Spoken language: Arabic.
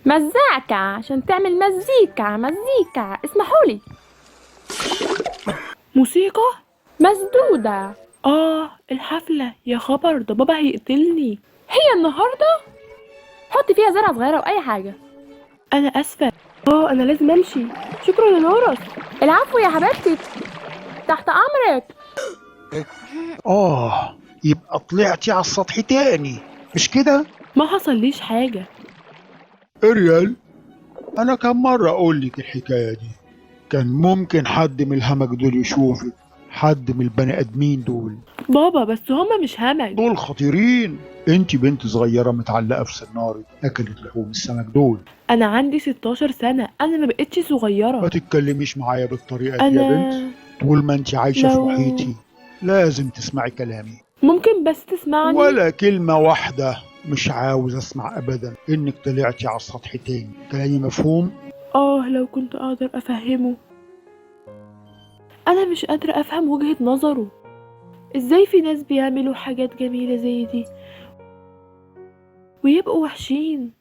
مزاكا عشان تعمل مزيكا اسمحولي. موسيقى؟ مسدودة. الحفلة، يا خبر ده بابا هيقتلني. هي النهاردة؟ حطي فيها زرعة صغيرة وأي حاجة. أنا آسفة. أنا لازم أمشي. شكرا يا نورس. العفو يا حبيبتي، تحت أمرك. يبقى طلعتي على السطح تاني مش كده؟ ما حصليش حاجة. اريال، انا كم مرة اقول لك الحكاية دي. كان ممكن حد من الهمج دول يشوفك، حد من البني ادمين دول. بابا بس هما مش همج. دول خطيرين. انت بنت صغيرة متعلقة في سنارة اكلت لحوم السمك دول. أنا عندي 16 سنة، أنا ما بقتش ما صغيرة. تتكلميش معايا بالطريقة دي يا بنت. أنا طول ما انت عايشة في لو محيطي لازم تسمعي كلامي. ممكن بس تسمعني. ولا كلمة واحدة. مش عاوز اسمع ابدا انك طلعتي على السطح تاني. كلامي مفهوم؟ لو كنت أقدر أفهمه. أنا مش قادرة أفهم وجهة نظره. إزاي في ناس بيعملوا حاجات جميلة زي دي ويبقوا وحشين؟